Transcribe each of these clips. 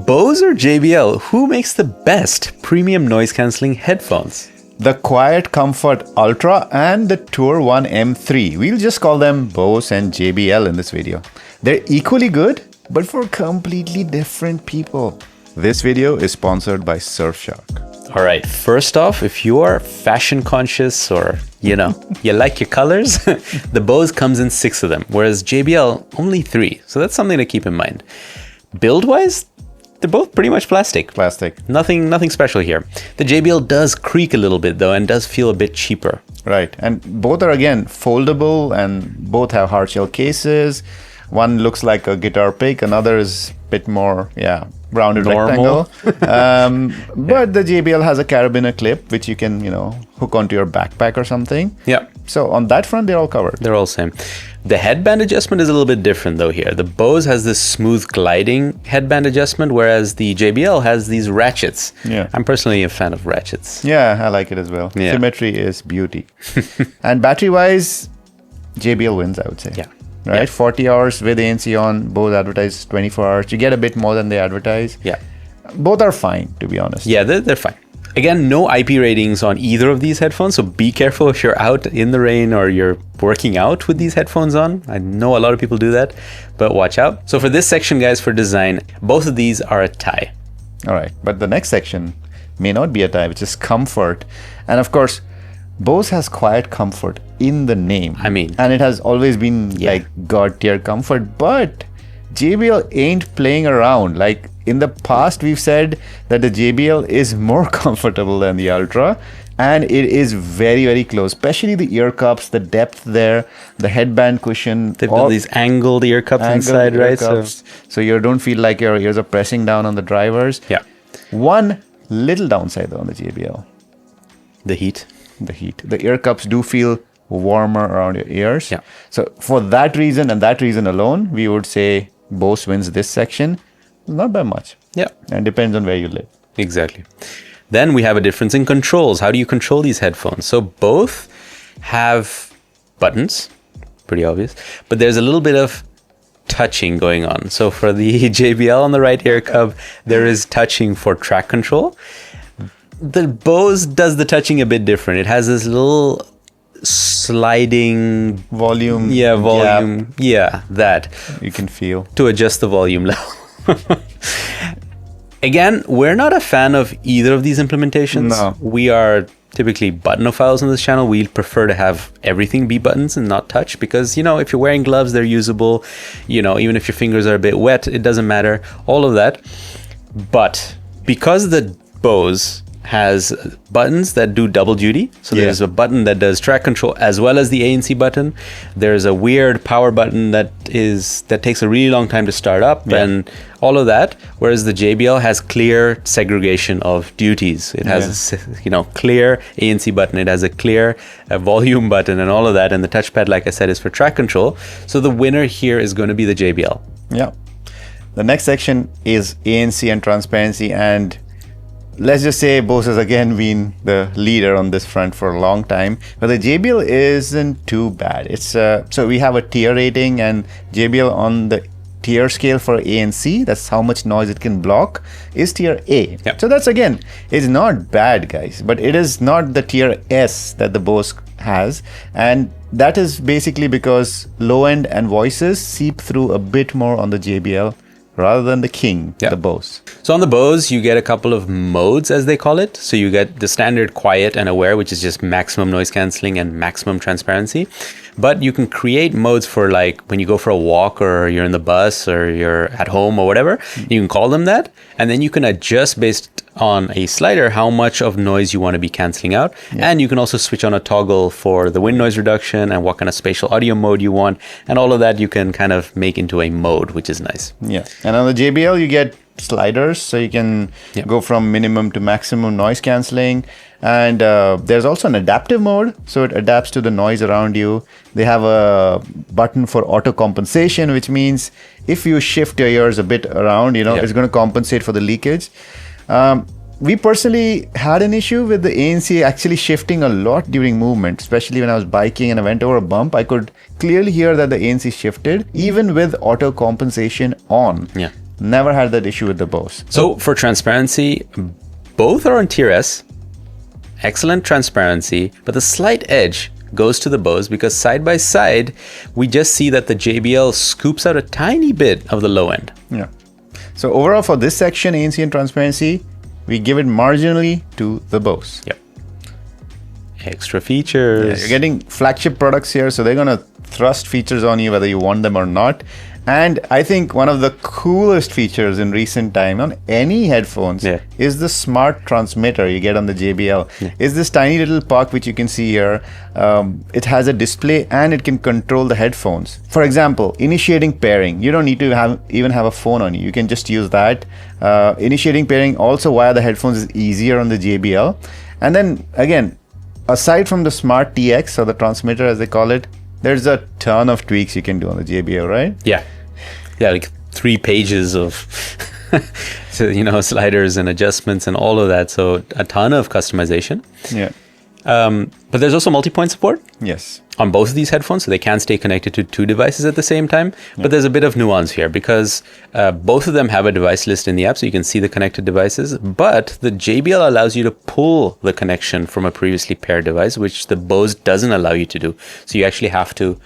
Bose or JBL, who makes the best premium noise cancelling headphones? The Quiet Comfort Ultra and the Tour 1 M3. We'll just call them Bose and JBL in this video. They're equally good, but for completely different people. This video is sponsored by Surfshark. All right, first off, if you are fashion conscious or, you like your colors, the Bose comes in 6 of them, whereas JBL only 3. So that's something to keep in mind. Build-wise, they're both pretty much plastic. Nothing special here. The JBL does creak a little bit though and does feel a bit cheaper. Right, and both are again foldable and both have hard shell cases. One looks like a guitar pick, another is a bit more, rounded Normal. rectangle. But the JBL has a carabiner clip, which you can, hook onto your backpack or something. Yeah. So on that front, they're all covered. They're all same. The headband adjustment is a little bit different though here. The Bose has this smooth gliding headband adjustment, whereas the JBL has these ratchets. Yeah. I'm personally a fan of ratchets. Yeah, I like it as well. Yeah. Symmetry is beauty. And battery-wise, JBL wins, I would say. Yeah. Right? Yeah. 40 hours with ANC on, Bose advertise 24 hours. You get a bit more than they advertise. Yeah. Both are fine, to be honest. Yeah, they're fine. Again, no IP ratings on either of these headphones, so be careful if you're out in the rain or you're working out with these headphones on. I know a lot of people do that, but watch out. So for this section, guys, for design, both of these are a tie. All right, but the next section may not be a tie, which is comfort. And of course, Bose has quiet comfort in the name. And it has always been like God tier comfort, but JBL ain't playing around. Like in the past, we've said that the JBL is more comfortable than the Ultra, and it is very, very close, especially the ear cups, the depth there, the headband cushion. They've got these angled ear cups inside, right? So you don't feel like your ears are pressing down on the drivers. Yeah. One little downside though on the JBL. The heat. The ear cups do feel warmer around your ears. Yeah. So for that reason and that reason alone, we would say Bose wins this section. Not by much. Yeah. And depends on where you live. Exactly. Then we have a difference in controls. How do you control these headphones? So both have buttons, pretty obvious, but there's a little bit of touching going on. So for the JBL on the right ear cup, there is touching for track control. The Bose does the touching a bit different. It has this little sliding volume. Volume. Gap. Yeah, that. You can feel. To adjust the volume level. Again, we're not a fan of either of these implementations. No. We are typically buttonophiles on this channel. We prefer to have everything be buttons and not touch because, if you're wearing gloves, they're usable. Even if your fingers are a bit wet, it doesn't matter. All of that. But because the Bose has buttons that do double duty. So there's a button that does track control as well as the ANC button. There's a weird power button that takes a really long time to start up and all of that. Whereas the JBL has clear segregation of duties. It has a clear ANC button. It has a clear volume button and all of that. And the touchpad, like I said, is for track control. So the winner here is going to be the JBL. Yeah. The next section is ANC and Transparency, and let's just say Bose has again been the leader on this front for a long time, but the JBL isn't too bad. It's so we have a tier rating, and JBL on the tier scale for ANC, that's how much noise it can block, is tier A. Yep. So that's again, it's not bad, guys, but it is not the tier S that the Bose has, and that is basically because low end and voices seep through a bit more on the JBL rather than the king, the Bose. So on the Bose, you get a couple of modes, as they call it. So you get the standard quiet and aware, which is just maximum noise cancelling and maximum transparency. But you can create modes for like when you go for a walk or you're in the bus or you're at home or whatever. You can call them that. And then you can adjust based on a slider how much of noise you want to be cancelling out. And you can also switch on a toggle for the wind noise reduction and what kind of spatial audio mode you want. And all of that you can kind of make into a mode, which is nice. Yeah. And on the JBL, you get sliders, so you can go from minimum to maximum noise cancelling. And there's also an adaptive mode, so it adapts to the noise around you. They have a button for auto compensation, which means if you shift your ears a bit around, it's going to compensate for the leakage. We personally had an issue with the ANC actually shifting a lot during movement, especially when I was biking and I went over a bump. I could clearly hear that the ANC shifted even with auto compensation on. Never had that issue with the Bose. So for transparency, both are on Tier S. Excellent transparency, but the slight edge goes to the Bose because side by side, we just see that the JBL scoops out a tiny bit of the low end. Yeah. So overall for this section, ANC and Transparency, we give it marginally to the Bose. Yep. Extra features. Yeah, you're getting flagship products here, so they're going to thrust features on you whether you want them or not. And I think one of the coolest features in recent time on any headphones is the smart transmitter you get on the JBL. Is this tiny little puck which you can see here. It has a display and it can control the headphones. For example, initiating pairing. You don't need to even have a phone on you. You can just use that. Initiating pairing also via the headphones is easier on the JBL. And then again, aside from the smart TX or the transmitter as they call it, there's a ton of tweaks you can do on the JBL, right? Yeah, like 3 pages of so, sliders and adjustments and all of that. So a ton of customization. Yeah. But there's also multi-point support. Yes. On both of these headphones, so they can stay connected to 2 devices at the same time. But there's a bit of nuance here because both of them have a device list in the app, so you can see the connected devices. But the JBL allows you to pull the connection from a previously paired device, which the Bose doesn't allow you to do. So you actually have to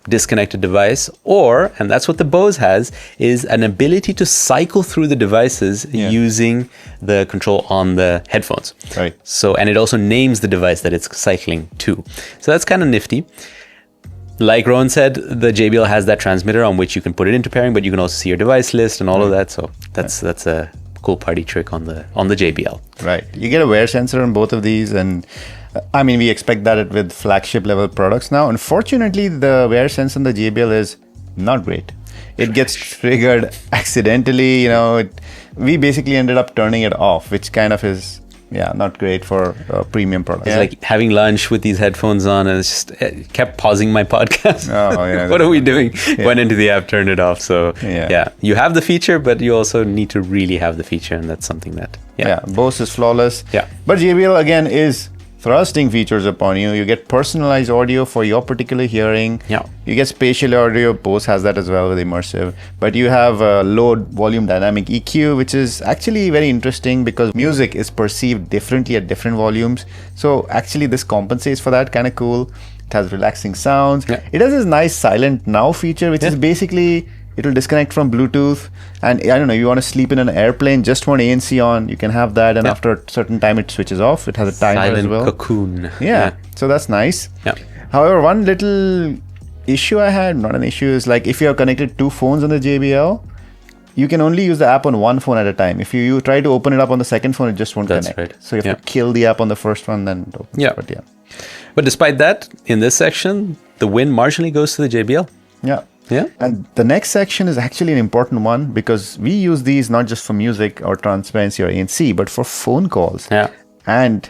disconnect a device, and that's what the Bose has, is an ability to cycle through the devices using the control on the headphones. Right. So, and it also names the device that it's cycling to. So that's kind of nifty. Like Rowan said, the JBL has that transmitter on which you can put it into pairing, but you can also see your device list and all of that. So that's a cool party trick on the JBL. Right. You get a wear sensor on both of these, and I mean, we expect that with flagship level products now. Unfortunately, the wear sense on the JBL is not great. It gets triggered accidentally. We basically ended up turning it off, which kind of is not great for premium products. It's like having lunch with these headphones on, and it kept pausing my podcast. Oh, yeah. What are we doing? Went into the app, turned it off. So you have the feature, but you also need to really have the feature, and that's something that Bose is flawless. Yeah, but JBL again is thrusting features upon you. You get personalized audio for your particular hearing. Yeah. You get spatial audio. Bose has that as well with immersive. But you have a low volume dynamic EQ, which is actually very interesting because music is perceived differently at different volumes. So actually this compensates for that. Kind of cool. It has relaxing sounds. Yeah. It has this nice silent now feature, which is basically it will disconnect from Bluetooth, and I don't know, you want to sleep in an airplane, just want ANC on, you can have that, and after a certain time it switches off. It has a timer silent as well. Cocoon. Yeah, so that's nice. Yeah. However, one little issue I had, not an issue, is like if you have connected 2 phones on the JBL, you can only use the app on one phone at a time. If you try to open it up on the second phone, it just won't connect. Right. So you have to kill the app on the first one, then it opens. Yeah. But despite that, in this section, the win marginally goes to the JBL. Yeah. Yeah. And the next section is actually an important one because we use these not just for music or transparency or ANC, but for phone calls. Yeah. And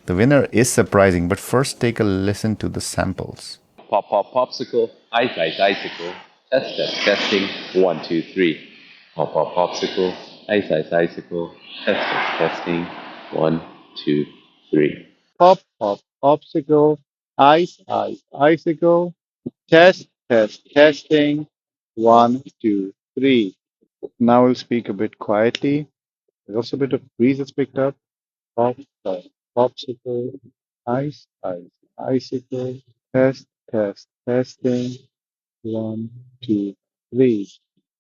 the winner is surprising. But first, take a listen to the samples. Pop, pop, popsicle. Ice, ice, icicle. Test, test, testing. 1, 2, 3. Pop, pop, popsicle. Ice, ice, icicle. Test, test, testing. 1, 2, 3. Pop, pop, popsicle. Ice, ice, icicle. Test, test, testing. 1, 2, 3. Now we'll speak a bit quietly. There's also a bit of breeze that's picked up. Pop, pop, popsicle. Ice, ice, icicle. Test, test, testing. 1, 2, 3.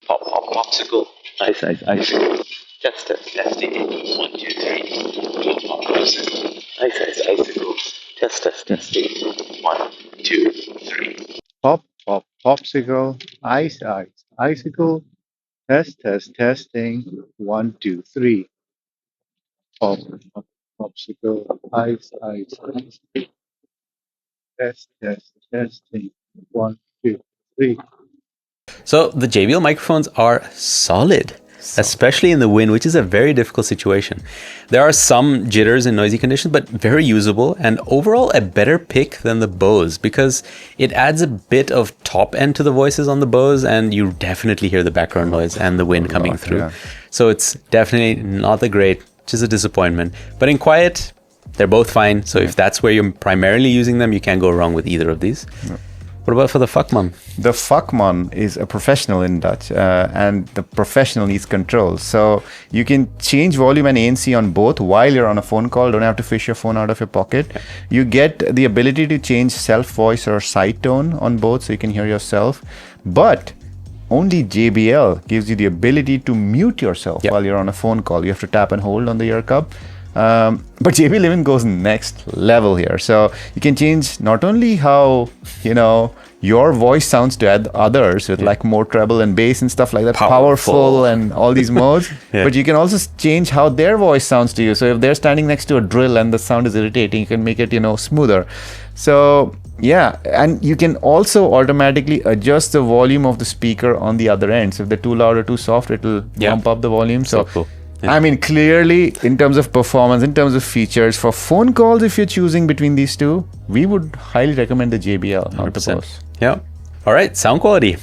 Pop, pop, popsicle. Ice, ice, icicle. Test, test, testing. 1, 2, 3. Pop, pop, popsicle. Ice, ice, icicle. Test, test, testing. 1, 2, 3. Pop, pop, popsicle. Ice, ice, icicle. Test, test, testing. 1, 2, 3. Pop, pop, popsicle. Ice, ice, icicle. Test, test, testing. 1, 2, 3. So the JBL microphones are solid, especially in the wind, which is a very difficult situation. There are some jitters in noisy conditions, but very usable, and overall a better pick than the Bose because it adds a bit of top end to the voices on the Bose, and you definitely hear the background noise and the wind coming through. Yeah. So it's definitely not the great, just a disappointment. But in quiet, they're both fine. So if that's where you're primarily using them, you can't go wrong with either of these. Yeah. What about for the Fuckman? The Fuckman is a professional in Dutch, and the professional needs control. So you can change volume and ANC on both while you're on a phone call. Don't have to fish your phone out of your pocket. You get the ability to change self voice or side tone on both, so you can hear yourself. But only JBL gives you the ability to mute yourself while you're on a phone call. You have to tap and hold on the ear cup. But JBL even goes next level here. So you can change not only how, your voice sounds to others with like more treble and bass and stuff like that, powerful and all these modes, but you can also change how their voice sounds to you. So if they're standing next to a drill and the sound is irritating, you can make it, smoother. So yeah, and you can also automatically adjust the volume of the speaker on the other end. So if they're too loud or too soft, it'll bump up the volume. So cool. Yeah. I mean, clearly, in terms of performance, in terms of features, for phone calls, if you're choosing between these two, we would highly recommend the JBL, not the Bose. Yeah. All right, sound quality.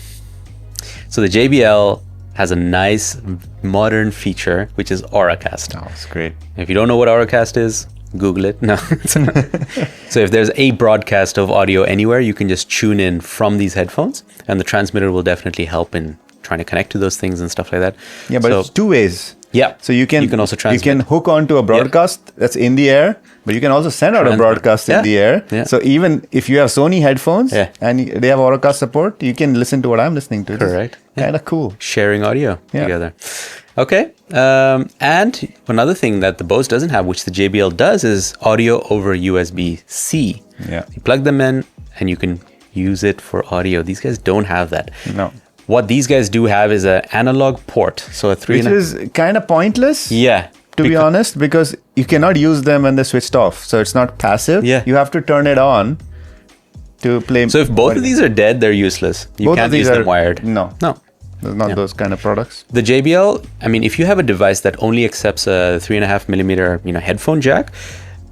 So the JBL has a nice modern feature, which is Auracast. Oh, it's great. If you don't know what Auracast is, Google it. No. So if there's a broadcast of audio anywhere, you can just tune in from these headphones, and the transmitter will definitely help in trying to connect to those things and stuff like that. Yeah, but it's two ways. Yeah. So you can also transmit. You can hook onto a broadcast that's in the air, but you can also send out a broadcast in the air. Yeah. So even if you have Sony headphones and they have Auracast support, you can listen to what I'm listening to. Correct. Kind of cool. Sharing audio together. Okay. And another thing that the Bose doesn't have, which the JBL does, is audio over USB-C. Yeah. You plug them in and you can use it for audio. These guys don't have that. No. What these guys do have is an analog port. So a 3.5. Which is kind of pointless. Yeah. To be honest, because you cannot use them when they're switched off. So it's not passive. Yeah. You have to turn it on to play. So if both of these are dead, they're useless. You can't use them wired. No. There's not those kind of products. The JBL, I mean, if you have a device that only accepts a 3.5 millimeter, headphone jack,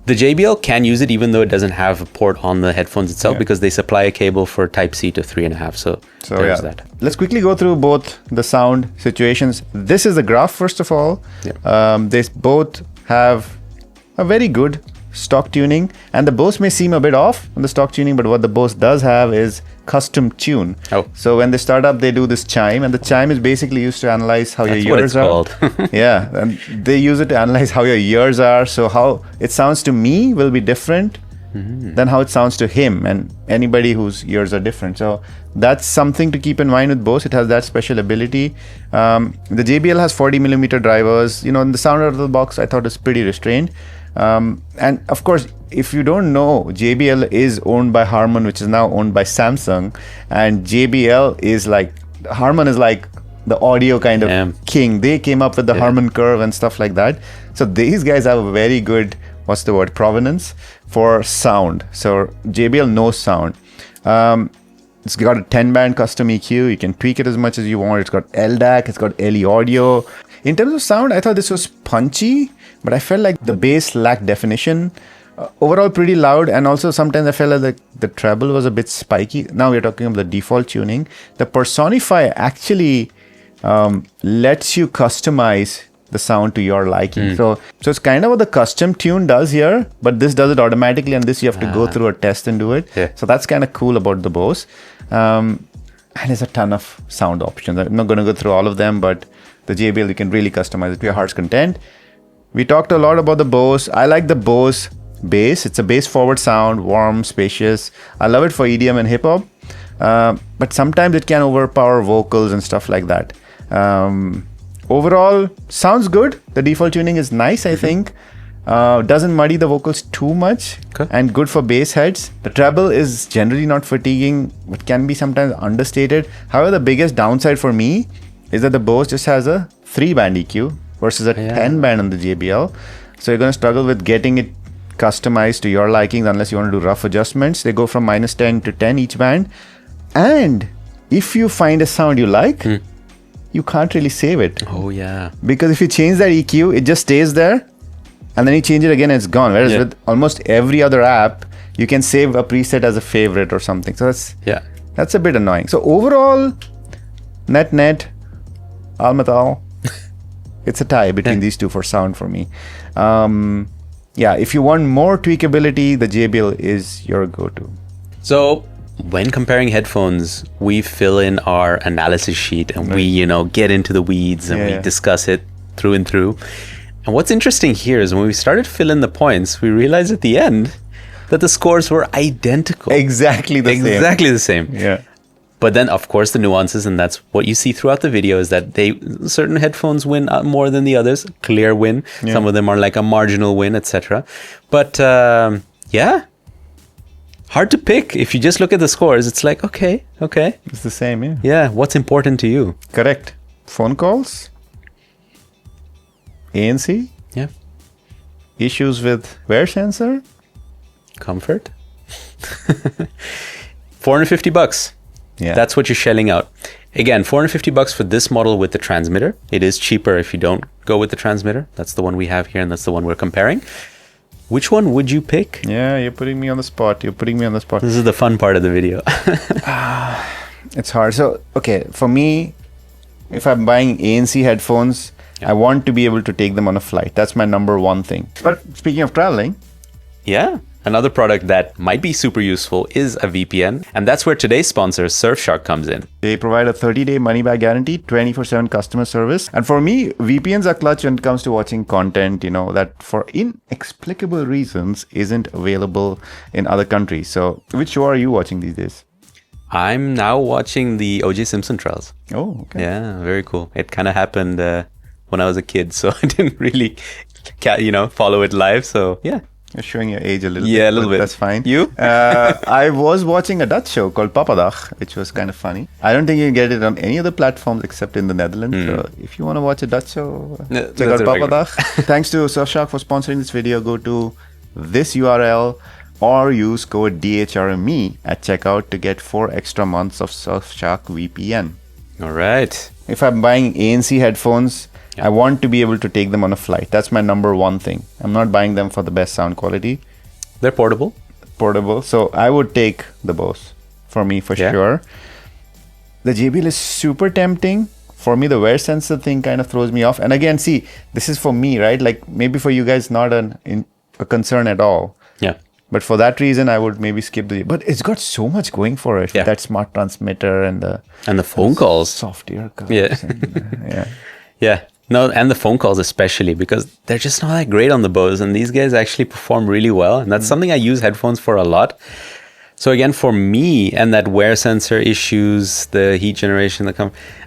the JBL can use it even though it doesn't have a port on the headphones itself because they supply a cable for Type-C to 3.5. So there's that. Let's quickly go through both the sound situations. This is the graph, first of all. They both have a very good stock tuning, and the Bose may seem a bit off on the stock tuning, but what the Bose does have is custom tune. So when they start up, they do this chime, and the chime is basically used to analyze how your ears are. Yeah, and they use it to analyze how your ears are. So how it sounds to me will be different than how it sounds to him and anybody whose ears are different. So that's something to keep in mind with Bose. It has that special ability. The JBL has 40 millimeter drivers. In the sound out of the box, I thought it's pretty restrained. And of course, if you don't know, JBL is owned by Harman, which is now owned by Samsung, and JBL is Harman is like the audio kind of king. They came up with the Harman curve and stuff like that. So these guys have a very good, provenance for sound. So JBL knows sound. It's got a 10-band custom EQ. You can tweak it as much as you want. It's got LDAC. It's got LE audio. In terms of sound, I thought this was punchy, but I felt like the bass lacked definition. Overall, pretty loud, and also sometimes I felt like the treble was a bit spiky. Now we're talking about the default tuning. The Personify actually lets you customize the sound to your liking. So it's kind of what the custom tune does here, but this does it automatically, and this you have to go through a test and do it. So that's kind of cool about the Bose. And there's a ton of sound options. I'm not going to go through all of them, but the JBL, you can really customize it to your heart's content. We talked a lot about the Bose. I like the Bose bass. It's a bass forward sound, warm, spacious. I love it for EDM and hip hop, but sometimes it can overpower vocals and stuff like that. Overall, sounds good. The default tuning is nice, I think. Doesn't muddy the vocals too much, and good for bass heads. The treble is generally not fatiguing, but can be sometimes understated. However, the biggest downside for me is that the Bose just has a 3-band EQ versus a 10-band on the JBL. So you're going to struggle with getting it customized to your likings unless you want to do rough adjustments. They go from -10 to 10 each band. And if you find a sound you like, you can't really save it. Oh, yeah. Because if you change that EQ, it just stays there. And then you change it again, it's gone. Whereas with almost every other app, you can save a preset as a favorite or something. So that's a bit annoying. So overall, net, al-matal, it's a tie between these two for sound for me. If you want more tweakability, the JBL is your go-to. So when comparing headphones, we fill in our analysis sheet and we, get into the weeds and we discuss it through and through. And what's interesting here is when we started filling the points, we realized at the end that the scores were identical. Exactly the same. Yeah. But then, of course, the nuances, and that's what you see throughout the video, is that certain headphones win more than the others. Clear win. Yeah. Some of them are like a marginal win, etc. But hard to pick. If you just look at the scores, it's like, okay. It's the same, yeah. Yeah, what's important to you? Correct. Phone calls? ANC? Yeah. Issues with wear sensor? Comfort? $450. Yeah. That's what you're shelling out. Again, $450 for this model with the transmitter. It is cheaper if you don't go with the transmitter. That's the one we have here, and that's the one we're comparing. Which one would you pick? Yeah, you're putting me on the spot. This is the fun part of the video. It's hard. So, okay, for me, if I'm buying ANC headphones, I want to be able to take them on a flight. That's my number one thing. But speaking of traveling. Yeah. Another product that might be super useful is a VPN. And that's where today's sponsor, Surfshark, comes in. They provide a 30-day money-back guarantee, 24/7 customer service. And for me, VPNs are clutch when it comes to watching content, that for inexplicable reasons isn't available in other countries. So which show are you watching these days? I'm now watching the O.J. Simpson trials. Oh, okay. Yeah, very cool. It kind of happened when I was a kid, so I didn't really, follow it live. So, yeah. You're showing your age a little bit. Yeah, a little bit. That's fine. You? I was watching a Dutch show called Papadag, which was kind of funny. I don't think you can get it on any other platforms except in the Netherlands. So if you want to watch a Dutch show, check out Papadag. Thanks to Surfshark for sponsoring this video. Go to this URL or use code DHRME at checkout to get 4 extra months of Surfshark VPN. All right. If I'm buying ANC headphones, I want to be able to take them on a flight. That's my number one thing. I'm not buying them for the best sound quality. They're portable. So I would take the Bose for me for sure. The JBL is super tempting. For me, the wear sensor thing kind of throws me off. And again, see, this is for me, right? Like maybe for you guys, not a concern at all. Yeah. But for that reason, I would maybe skip but it's got so much going for it. Yeah. That smart transmitter and the phone calls. Soft ear calls. Yeah. Yeah. No, and the phone calls especially, because they're just not that great on the Bose, and these guys actually perform really well. And that's something I use headphones for a lot. So again, for me, and that wear sensor issues, the heat generation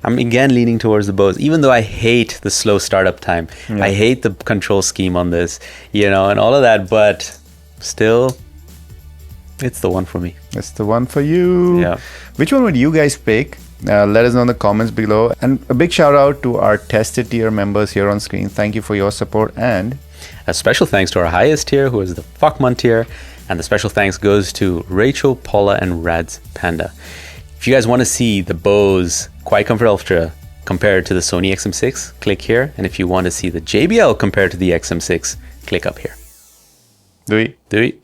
I'm again leaning towards the Bose, even though I hate the slow startup time. Yeah. I hate the control scheme on this, and all of that, but still, it's the one for me. It's the one for you. Yeah. Which one would you guys pick? Let us know in the comments below. And a big shout out to our tested tier members here on screen. Thank you for your support. And a special thanks to our highest tier, who is the Fuckman tier. And the special thanks goes to Rachel, Paula, and Rad's Panda. If you guys want to see the Bose Quiet Comfort Ultra compared to the Sony XM6, click here. And if you want to see the JBL compared to the XM6, click up here. Do we?